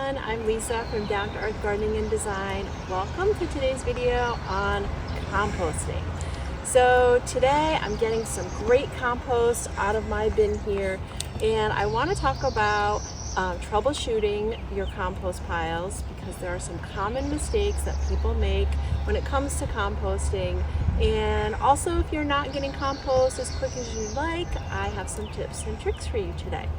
everyone, I'm Lisa from Down to Earth Gardening and Design. Welcome to today's video on composting. So today I'm getting some great compost out of my bin here, and I want to talk about troubleshooting your compost piles, because there are some common mistakes that people make when it comes to composting. And also, if you're not getting compost as quick as you'd like, I have some tips and tricks for you today.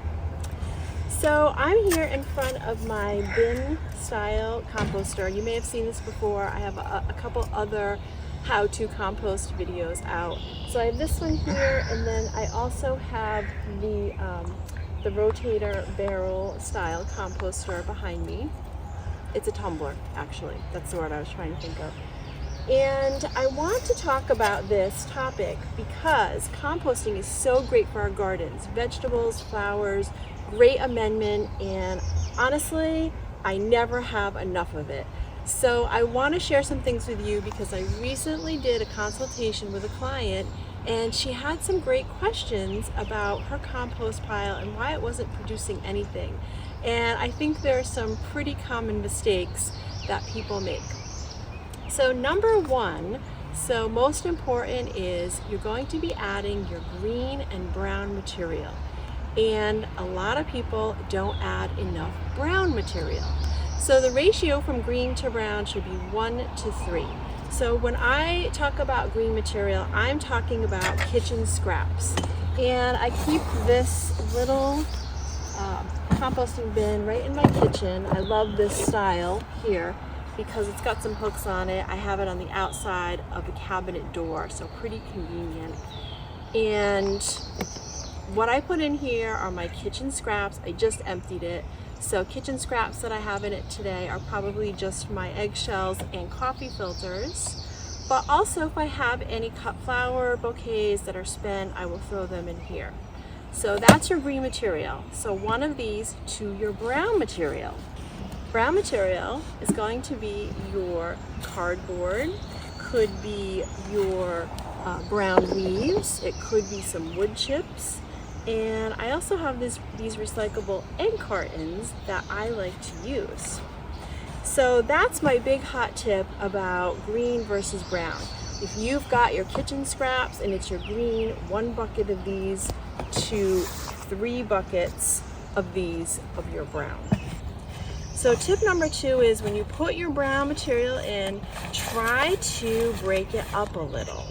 So I'm here in front of my bin style composter. You may have seen this before. I have a couple other how-to compost videos out. So I have this one here, and then I also have the rotator barrel style composter behind me. It's a tumbler, actually. That's the word I was trying to think of. And I want to talk about this topic because composting is so great for our gardens. Vegetables, flowers, great amendment, and honestly, I never have enough of it. So I want to share some things with you because I recently did a consultation with a client, and she had some great questions about her compost pile and why it wasn't producing anything. And I think there are some pretty common mistakes that people make. So number one, so most important, is you're going to be adding your green and brown material. And a lot of people don't add enough brown material. So the ratio from green to brown should be 1 to 3. So when I talk about green material, I'm talking about kitchen scraps. And I keep this little composting bin right in my kitchen. I love this style here because it's got some hooks on it. I have it on the outside of the cabinet door, so pretty convenient. And what I put in here are my kitchen scraps. I just emptied it. So kitchen scraps that I have in it today are probably just my eggshells and coffee filters. But also, if I have any cut flower bouquets that are spent, I will throw them in here. So that's your green material. So one of these to your brown material. Brown material is going to be your cardboard, could be your brown leaves, it could be some wood chips. And I also have these recyclable egg cartons that I like to use. So that's my big hot tip about green versus brown. If you've got your kitchen scraps and it's your green, 1 bucket of these to 3 buckets of these of your brown. So tip number 2 is when you put your brown material in, try to break it up a little.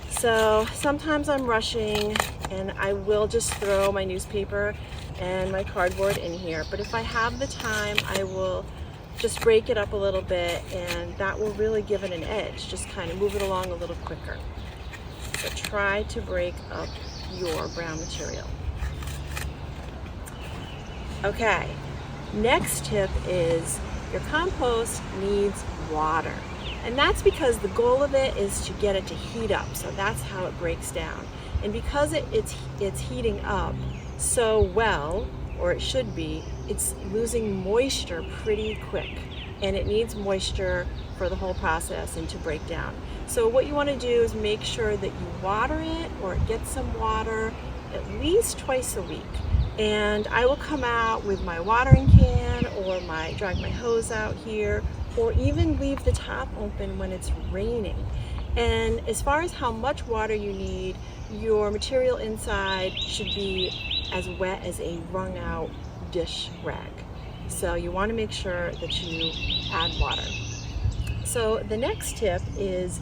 So sometimes I'm rushing and I will just throw my newspaper and my cardboard in here. But if I have the time, I will just break it up a little bit, and that will really give it an edge. Just kind of move it along a little quicker. So try to break up your brown material. Okay, next tip is your compost needs water. And that's because the goal of it is to get it to heat up. So that's how it breaks down. And because it's heating up so well, or it should be, it's losing moisture pretty quick. And it needs moisture for the whole process and to break down. So what you want to do is make sure that you water it, or get some water at least twice a week. And I will come out with my watering can, or drag my hose out here, or even leave the tap open when it's raining. And as far as how much water you need, your material inside should be as wet as a wrung out dish rag. So you want to make sure that you add water. So the next tip is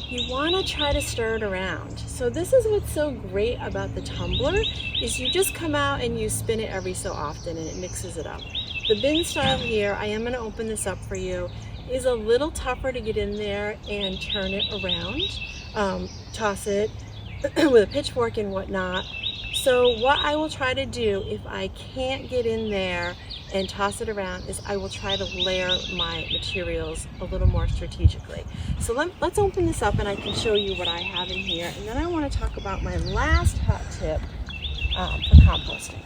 you want to try to stir it around. So this is what's so great about the tumbler, is you just come out and you spin it every so often and it mixes it up. The bin style here, I am going to open this up for you, is a little tougher to get in there and turn it around, toss it with a pitchfork and whatnot. So what I will try to do if I can't get in there and toss it around is I will try to layer my materials a little more strategically. So let's open this up and I can show you what I have in here. And then I want to talk about my last hot tip for composting.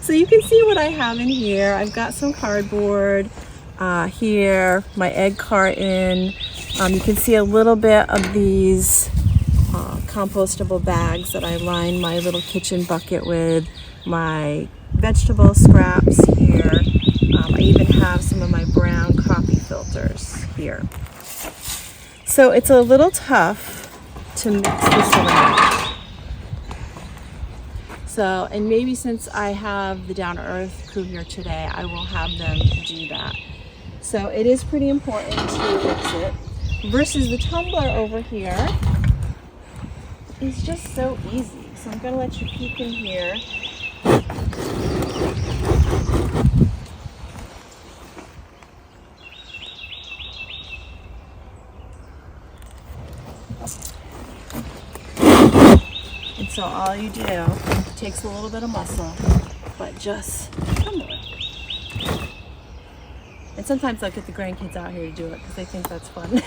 So you can see what I have in here. I've got some cardboard here, my egg carton. You can see a little bit of these compostable bags that I line my little kitchen bucket with, my vegetable scraps here, I even have some of my brown coffee filters here. So it's a little tough to mix this around. So, and maybe since I have the Down to Earth crew here today, I will have them do that. So it is pretty important to mix it. Versus the tumbler over here is just so easy. So I'm gonna let you peek in here. And so all you do, it takes a little bit of muscle, but just tumble it. And sometimes I'll get the grandkids out here to do it because they think that's fun.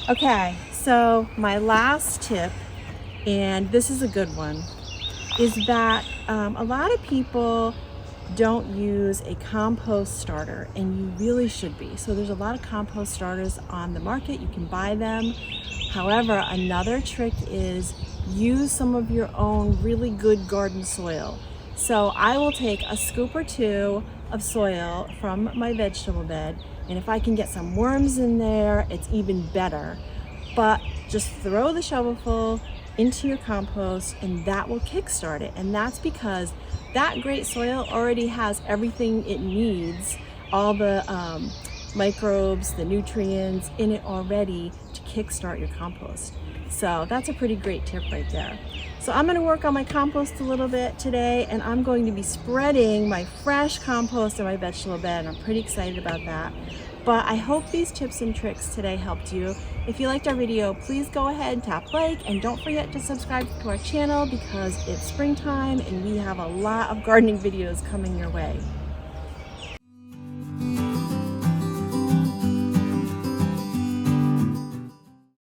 Okay, so my last tip, and this is a good one, is that a lot of people don't use a compost starter, and you really should be. So there's a lot of compost starters on the market. You can buy them. However, another trick is use some of your own really good garden soil. So I will take a scoop or two of soil from my vegetable bed, and if I can get some worms in there, it's even better. But just throw the shovelful into your compost and that will kickstart it. And that's because that great soil already has everything it needs, all the microbes, the nutrients in it already to kickstart your compost. So that's a pretty great tip right there. So I'm gonna work on my compost a little bit today, and I'm going to be spreading my fresh compost in my vegetable bed, and I'm pretty excited about that. But I hope these tips and tricks today helped you. If you liked our video, please go ahead and tap like, and don't forget to subscribe to our channel because it's springtime and we have a lot of gardening videos coming your way.